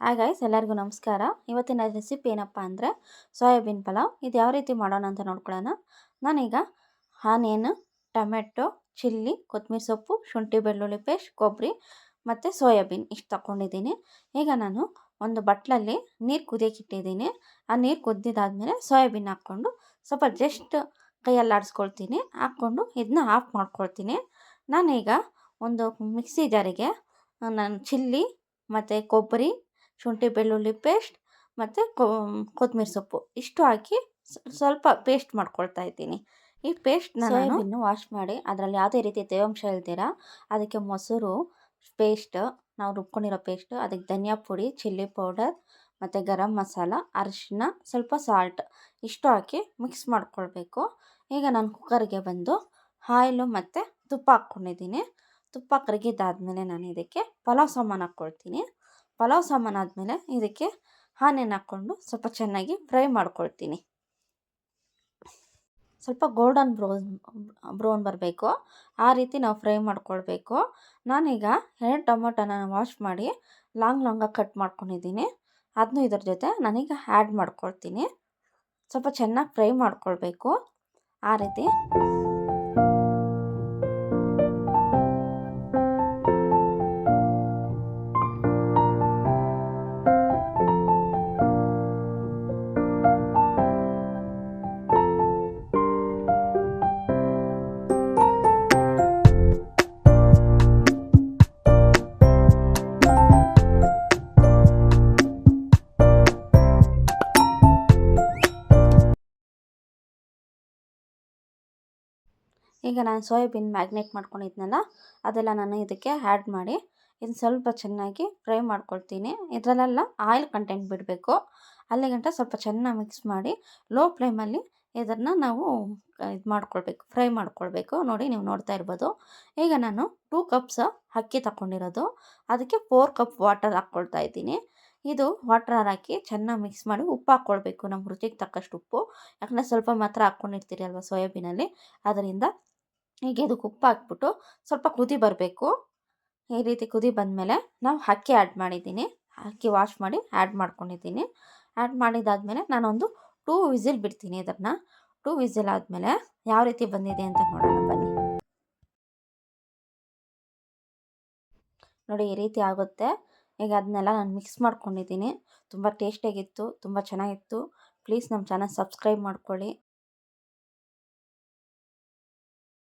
Hi guys, ಎಲ್ಲರಿಗೂ ನಮಸ್ಕಾರ. ಇವತ್ತಿನ ರೆಸಿಪಿ ಏನಪ್ಪ ಅಂದರೆ ಸೋಯಾಬೀನ್ ಪಲಾವ್. ಇದು ಯಾವ ರೀತಿ ಮಾಡೋಣ ಅಂತ ನೋಡ್ಕೊಳ್ಳೋಣ. ನಾನೀಗ ಆನಿಯನ್, ಟೊಮೆಟೊ, ಚಿಲ್ಲಿ, ಕೊತ್ತಂಬರಿ ಸೊಪ್ಪು, ಶುಂಠಿ ಬೆಳ್ಳುಳ್ಳಿ ಪೇಸ್ಟ್, ಕೊಬ್ಬರಿ ಮತ್ತು ಸೋಯಾಬೀನ್ ಇಷ್ಟು ತಗೊಂಡಿದ್ದೀನಿ. ಈಗ ನಾನು ಒಂದು ಬಟ್ಲಲ್ಲಿ ನೀರು ಕುದಿಯೋಕೆ ಇಟ್ಟಿದ್ದೀನಿ. ಆ ನೀರು ಕುದ್ದಿದ್ದಾದಮೇಲೆ ಸೋಯಾಬೀನ್ ಹಾಕ್ಕೊಂಡು ಸ್ವಲ್ಪ ಜಸ್ಟ್ ಕೈಯಲ್ಲಿ ಆಡಿಸ್ಕೊಳ್ತೀನಿ. ಹಾಕ್ಕೊಂಡು ಇದನ್ನ ಆಫ್ ಮಾಡ್ಕೊಳ್ತೀನಿ. ನಾನೀಗ ಒಂದು ಮಿಕ್ಸಿ ಜಾರಿಗೆ ನಾನು ಚಿಲ್ಲಿ ಮತ್ತು ಕೊಬ್ಬರಿ, ಶುಂಠಿ ಬೆಳ್ಳುಳ್ಳಿ ಪೇಸ್ಟ್ ಮತ್ತು ಕೊತ್ತಂಬರಿ ಸೊಪ್ಪು ಇಷ್ಟು ಹಾಕಿ ಸ್ವಲ್ಪ ಪೇಸ್ಟ್ ಮಾಡ್ಕೊಳ್ತಾ ಇದ್ದೀನಿ. ಈ ಪೇಸ್ಟ್ನ ಸೋಯಾಬೀನು ವಾಶ್ ಮಾಡಿ ಅದರಲ್ಲಿ ಯಾವುದೇ ರೀತಿ ತೇವಾಂಶ ಇಲ್ದಿರ ಅದಕ್ಕೆ ಮೊಸರು ಪೇಸ್ಟ್, ನಾವು ರುಬ್ಕೊಂಡಿರೋ ಪೇಸ್ಟು, ಅದಕ್ಕೆ ಧನಿಯಾ ಪುಡಿ, ಚಿಲ್ಲಿ ಪೌಡರ್ ಮತ್ತು ಗರಂ ಮಸಾಲ, ಅರಿಶಿನ, ಸ್ವಲ್ಪ ಸಾಲ್ಟ್ ಇಷ್ಟು ಹಾಕಿ ಮಿಕ್ಸ್ ಮಾಡ್ಕೊಳ್ಬೇಕು. ಈಗ ನಾನು ಕುಕ್ಕರ್ಗೆ ಬಂದು ಆಯಿಲು ಮತ್ತು ತುಪ್ಪ ಹಾಕ್ಕೊಂಡಿದ್ದೀನಿ. ತುಪ್ಪ ಕರಗಿದ್ದಾದಮೇಲೆ ನಾನು ಇದಕ್ಕೆ ಪಲಾವ್ ಸಾಮಾನು ಹಾಕ್ಕೊಳ್ತೀನಿ. ಪಲಾವ್ ಸಾಮಾನು ಆದಮೇಲೆ ಇದಕ್ಕೆ ಆನಿಯನ್ ಹಾಕ್ಕೊಂಡು ಸ್ವಲ್ಪ ಚೆನ್ನಾಗಿ ಫ್ರೈ ಮಾಡ್ಕೊಳ್ತೀನಿ. ಸ್ವಲ್ಪ ಗೋಲ್ಡನ್ ಬ್ರೌನ್ ಬರಬೇಕು, ಆ ರೀತಿ ನಾವು ಫ್ರೈ ಮಾಡ್ಕೊಳ್ಬೇಕು. ನಾನೀಗ 2 ಟೊಮೊಟೊನ ವಾಶ್ ಮಾಡಿ ಲಾಂಗಾಗಿ ಕಟ್ ಮಾಡ್ಕೊಂಡಿದ್ದೀನಿ. ಅದನ್ನು ಇದ್ರ ಜೊತೆ ನಾನೀಗ ಆ್ಯಡ್ ಮಾಡ್ಕೊಳ್ತೀನಿ. ಸ್ವಲ್ಪ ಚೆನ್ನಾಗಿ ಫ್ರೈ ಮಾಡ್ಕೊಳ್ಬೇಕು ಆ ರೀತಿ. ಈಗ ನಾನು ಸೋಯಾಬೀನ್ ಮ್ಯಾಗ್ನೇಟ್ ಮಾಡ್ಕೊಂಡಿದ್ನಲ್ಲ ಅದೆಲ್ಲ ನಾನು ಇದಕ್ಕೆ ಆ್ಯಡ್ ಮಾಡಿ ಇದನ್ನು ಸ್ವಲ್ಪ ಚೆನ್ನಾಗಿ ಫ್ರೈ ಮಾಡ್ಕೊಳ್ತೀನಿ. ಇದರಲ್ಲೆಲ್ಲ ಆಯಿಲ್ ಕಂಟೆಂಟ್ ಬಿಡಬೇಕು. ಅಲ್ಲಿಗಂಟ ಸ್ವಲ್ಪ ಚೆನ್ನಾಗಿ ಮಿಕ್ಸ್ ಮಾಡಿ ಲೋ ಫ್ಲೇಮಲ್ಲಿ ಇದನ್ನು ನಾವು ಇದು ಮಾಡ್ಕೊಳ್ಬೇಕು, ಫ್ರೈ ಮಾಡ್ಕೊಳ್ಬೇಕು. ನೋಡಿ, ನೀವು ನೋಡ್ತಾ ಇರ್ಬೋದು. ಈಗ ನಾನು 2 ಕಪ್ಸ್ ಅಕ್ಕಿ ತಗೊಂಡಿರೋದು, ಅದಕ್ಕೆ 4 ಕಪ್ ವಾಟರ್ ಹಾಕ್ಕೊಳ್ತಾ ಇದ್ದೀನಿ. ಇದು ವಾಟರ್ ಹಾಕಿ ಚೆನ್ನಾಗಿ ಮಿಕ್ಸ್ ಮಾಡಿ ಉಪ್ಪು ಹಾಕ್ಕೊಳ್ಬೇಕು, ನಮ್ಮ ರುಚಿಗೆ ತಕ್ಕಷ್ಟು ಉಪ್ಪು. ಯಾಕಂದರೆ ಸ್ವಲ್ಪ ಮಾತ್ರ ಹಾಕ್ಕೊಂಡಿರ್ತೀರಿ ಅಲ್ವಾ ಸೋಯಾಬೀನಲ್ಲಿ, ಅದರಿಂದ ಈಗ ಇದಕ್ಕೆ ಉಪ್ಪು ಹಾಕ್ಬಿಟ್ಟು ಸ್ವಲ್ಪ ಕುದಿ ಬರಬೇಕು. ಈ ರೀತಿ ಕುದಿ ಬಂದಮೇಲೆ ನಾವು ಅಕ್ಕಿ ಆ್ಯಡ್ ಮಾಡಿದ್ದೀನಿ. ಅಕ್ಕಿ ವಾಶ್ ಮಾಡಿ ಆ್ಯಡ್ ಮಾಡ್ಕೊಂಡಿದ್ದೀನಿ. ಆ್ಯಡ್ ಮಾಡಿದ್ದಾದಮೇಲೆ ನಾನೊಂದು 2 ವಿಸಿಲ್ ಬಿಡ್ತೀನಿ. ಇದನ್ನು 2 ವಿಸಿಲ್ ಆದಮೇಲೆ ಯಾವ ರೀತಿ ಬಂದಿದೆ ಅಂತ ನೋಡೋಣ ಬನ್ನಿ. ನೋಡಿ, ಈ ರೀತಿ ಆಗುತ್ತೆ. ಈಗ ಅದನ್ನೆಲ್ಲ ನಾನು ಮಿಕ್ಸ್ ಮಾಡ್ಕೊಂಡಿದ್ದೀನಿ. ತುಂಬ ಟೇಸ್ಟಿಯಾಗಿತ್ತು, ತುಂಬ ಚೆನ್ನಾಗಿತ್ತು. ಪ್ಲೀಸ್ ನಮ್ಮ ಚಾನಲ್ ಸಬ್ಸ್ಕ್ರೈಬ್ ಮಾಡ್ಕೊಳ್ಳಿ.